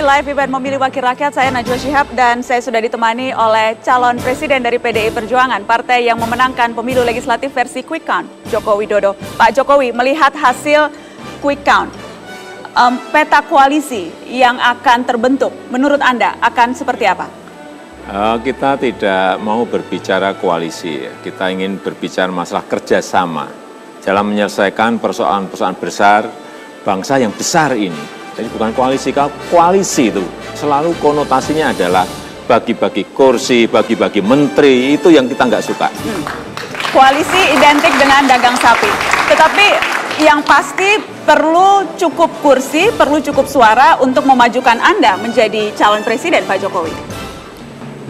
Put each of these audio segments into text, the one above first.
live event Memilih Wakil Rakyat. Saya Najwa Shihab dan saya sudah ditemani oleh calon presiden dari PDI Perjuangan, partai yang memenangkan pemilu legislatif versi quick count, Joko Widodo. Pak Jokowi, melihat hasil quick count, peta koalisi yang akan terbentuk, menurut Anda akan seperti apa? Kita tidak mau berbicara koalisi, kita ingin berbicara masalah kerjasama dalam menyelesaikan persoalan-persoalan besar bangsa yang besar ini. Jadi bukan koalisi, kalau koalisi itu selalu konotasinya adalah bagi-bagi kursi, bagi-bagi menteri, itu yang kita nggak suka. Koalisi identik dengan dagang sapi, tetapi yang pasti perlu cukup kursi, perlu cukup suara untuk memajukan Anda menjadi calon presiden, Pak Jokowi.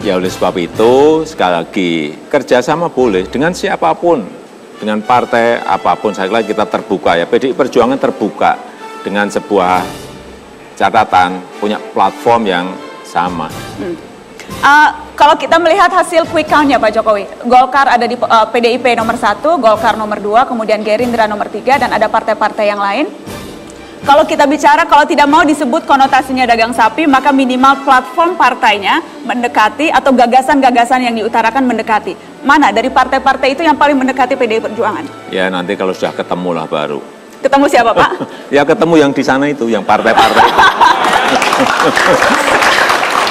Ya oleh sebab itu, sekali lagi, kerjasama boleh dengan siapapun, dengan partai apapun, saya kira kita terbuka ya, PDI Perjuangan terbuka dengan sebuah catatan, punya platform yang sama. Kalau kita melihat hasil quick count-nya Pak Jokowi, Golkar ada di PDIP nomor 1, Golkar nomor 2, kemudian Gerindra nomor 3, dan ada partai-partai yang lain. Kalau kita bicara, kalau tidak mau disebut konotasinya dagang sapi, maka minimal platform partainya mendekati atau gagasan-gagasan yang diutarakan mendekati. Mana dari partai-partai itu yang paling mendekati PDI Perjuangan? Ya nanti kalau sudah ketemu lah baru. Ketemu siapa, Pak? Ya ketemu yang di sana itu, yang partai-partai itu.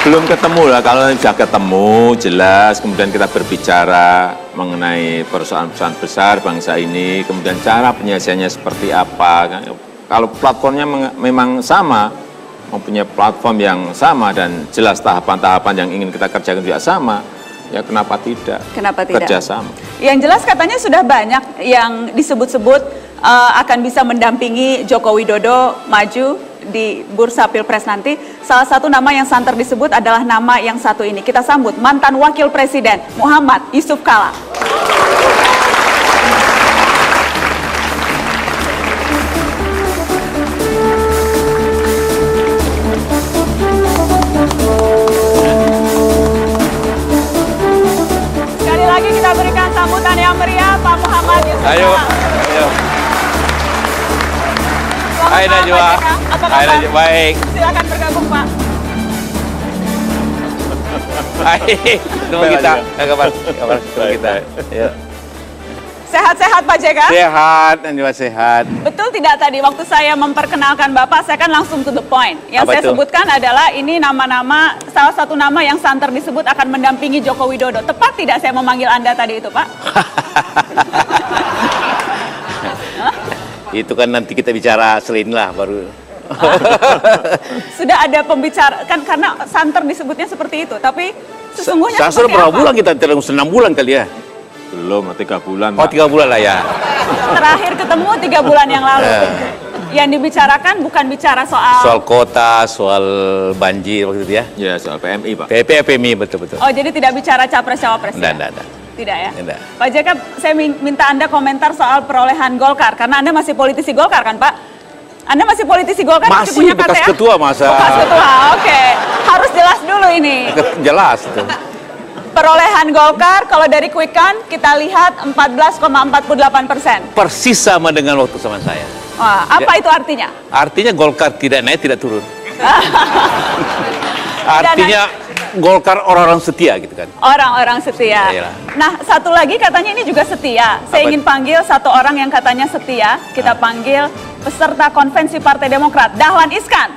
Belum ketemu lah, kalau sudah ketemu jelas, kemudian kita berbicara mengenai persoalan-persoalan besar bangsa ini, kemudian cara penyelesaiannya seperti apa. Kalau platformnya memang sama, mempunyai platform yang sama dan jelas tahapan-tahapan yang ingin kita kerjakan juga sama, ya kenapa tidak? Kenapa tidak? Kerjasama. Yang jelas katanya sudah banyak yang disebut-sebut akan bisa mendampingi Joko Widodo maju di bursa Pilpres nanti. Salah satu nama yang santer disebut adalah nama yang satu ini. Kita sambut mantan Wakil Presiden Muhammad Yusuf Kalla. Sekali lagi kita berikan sambutan yang meriah Pak Muhammad Yusuf Kalla. Ayo. Hai Najwa. Hai Najwa, baik. Silakan bergabung Pak. Baik, ketemu kita. Kabar ketemu kita. Yuk. Sehat-sehat Pak JK? Sehat, Najwa sehat. Betul tidak tadi waktu saya memperkenalkan Bapak, saya kan langsung to the point. Yang Apa saya itu? sebutkan adalah ini nama-nama, salah satu nama yang santer disebut akan mendampingi Joko Widodo. Tepat tidak saya memanggil Anda tadi itu Pak? Itu kan nanti kita bicara selain lah baru. Sudah ada pembicara, kan karena santer disebutnya seperti itu. Tapi sesungguhnya Saya seperti berapa apa? bulan kita? 6 bulan kali ya? Belum, 3 bulan. Oh, Pak. 3 bulan lah ya. Terakhir ketemu 3 bulan yang lalu. Yang dibicarakan bukan bicara Soal kota, soal banjir waktu itu ya. Ya soal PMI Pak. PMI betul-betul. Oh, jadi tidak bicara capres-cawapres ya? Enggak. Tidak ya? Tidak. Pak JK, saya minta Anda komentar soal perolehan Golkar, karena Anda masih politisi Golkar kan Pak? Anda masih politisi Golkar, Masih punya bekas KTA? ketua masa. Bekas ketua, oke. Harus jelas dulu ini. Jelas tuh. Perolehan Golkar, kalau dari quick count, kita lihat 14,48%. Persis sama dengan waktu sama saya. Wah, apa itu artinya? Artinya Golkar tidak naik, tidak turun. Artinya Golkar orang-orang setia gitu kan. Orang-orang setia. Iyalah. Nah, satu lagi katanya ini juga setia. Saya ingin panggil satu orang yang katanya setia. Kita panggil peserta konvensi Partai Demokrat, Dahlan Iskan.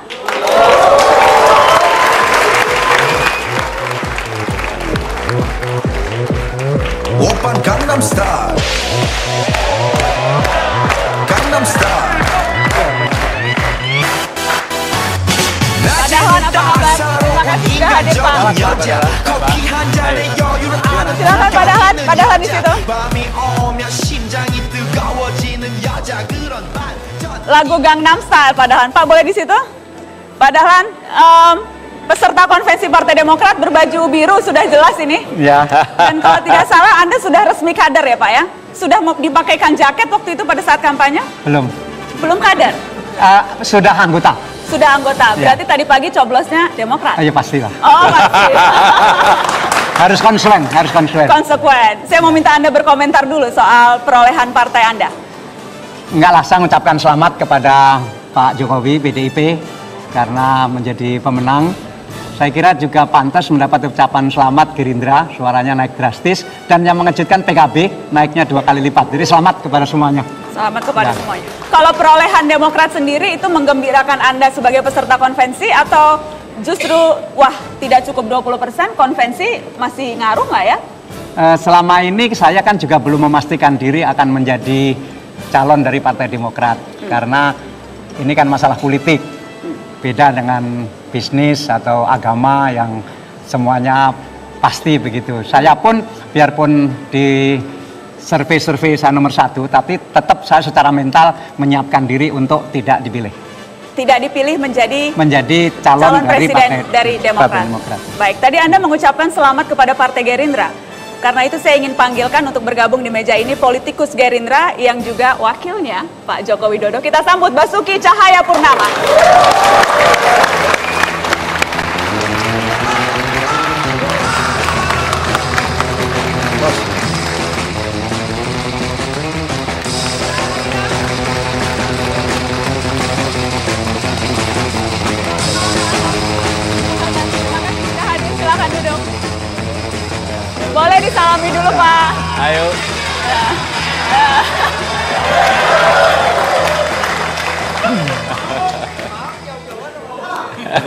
Oppan Gangnam Style. Gangnam Style. Pak Dahlan, apa kabar? Terima kasih sudah hadir Pak. Silakan Pak Dahlan, Pak Dahlan di situ. Lagu Gangnam Style Pak Dahlan. Pak boleh di situ? Pak Dahlan, peserta konvensi Partai Demokrat berbaju biru sudah jelas ini. Ya. Dan kalau tidak salah Anda sudah resmi kader ya Pak ya? Sudah dipakaikan jaket waktu itu pada saat kampanye? Belum. Belum kader? Sudah anggota. Sudah anggota. Berarti tadi pagi coblosnya Demokrat? Ya pastilah. Oh pasti. Harus konsekuen, harus konsekuen. Konsekuen. Saya mau minta Anda berkomentar dulu soal perolehan partai Anda. Enggak lah, saya mengucapkan selamat kepada Pak Jokowi, PDIP, karena menjadi pemenang. Saya kira juga pantas mendapat ucapan selamat Gerindra, suaranya naik drastis. Dan yang mengejutkan PKB naiknya 2 kali lipat. Jadi selamat kepada semuanya. Selamat kepada Ya. semuanya. Kalau perolehan Demokrat sendiri itu menggembirakan Anda sebagai peserta konvensi atau justru wah tidak cukup 20%, konvensi masih ngaruh nggak ya? Selama ini saya kan juga belum memastikan diri akan menjadi calon dari Partai Demokrat. Karena ini kan masalah politik. Beda dengan bisnis atau agama yang semuanya pasti begitu. Saya pun biarpun di survei saya nomor 1, tapi tetap saya secara mental menyiapkan diri untuk tidak dipilih. Tidak dipilih menjadi calon dari presiden Partai dari Demokrat. Partai Demokrat. Baik, tadi Anda mengucapkan selamat kepada Partai Gerindra. Karena itu saya ingin panggilkan untuk bergabung di meja ini politikus Gerindra yang juga wakilnya Pak Joko Widodo. Kita sambut Basuki Cahayapurnama. Silakan duduk. Boleh disalami dulu, Pak. Ayo.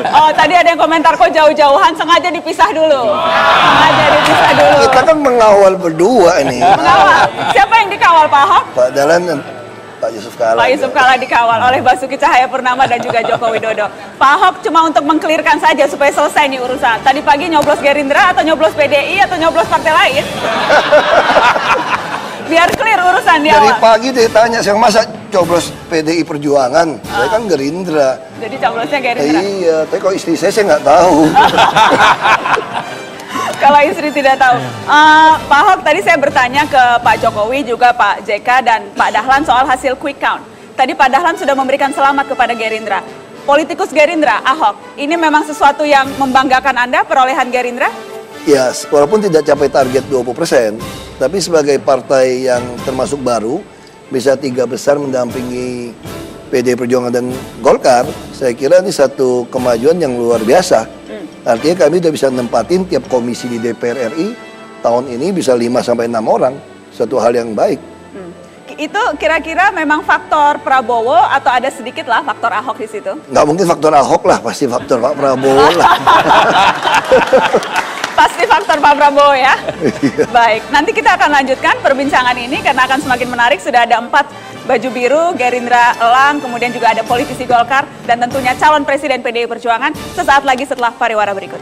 Oh, tadi ada yang komentar kok jauh-jauhan, sengaja dipisah dulu. Sengaja dipisah dulu. Kita kan mengawal berdua ini. Mengawal. Siapa yang dikawal, Pak Ahok? Pak Dahlan dan Pak Yusuf Kala. Pak Yusuf Kala dikawal oleh Basuki Cahayapurnama dan juga Joko Widodo. Pak Ahok cuma untuk mengklirkan saja supaya selesai nih urusan. Tadi pagi nyoblos Gerindra atau nyoblos PDI atau nyoblos partai lain? Biar clear urusan di Dari awal. pagi dia tanya, saya masa coblos PDI Perjuangan? Saya kan Gerindra. Jadi coblosnya Gerindra. Iya, tapi kalau istri saya nggak tahu. Kalau istri tidak tahu. Pak Ahok, tadi saya bertanya ke Pak Jokowi, juga Pak JK dan Pak Dahlan soal hasil quick count. Tadi Pak Dahlan sudah memberikan selamat kepada Gerindra. Politikus Gerindra, Ahok, ini memang sesuatu yang membanggakan Anda, perolehan Gerindra? Ya, walaupun tidak capai target 20%, tapi sebagai partai yang termasuk baru, bisa 3 besar mendampingi PDI Perjuangan dan Golkar, saya kira ini satu kemajuan yang luar biasa. Artinya kami sudah bisa nempatin tiap komisi di DPR RI tahun ini bisa 5-6 orang, suatu hal yang baik. Itu kira-kira memang faktor Prabowo atau ada sedikit lah faktor Ahok di situ? Nggak mungkin faktor Ahok lah, pasti faktor Pak Prabowo lah. Pasti faktor Pak Prabowo ya. Baik, nanti kita akan lanjutkan perbincangan ini karena akan semakin menarik. Sudah ada 4 baju biru, Gerindra Elang, kemudian juga ada politisi Golkar dan tentunya calon presiden PDI Perjuangan sesaat lagi setelah pariwara berikut.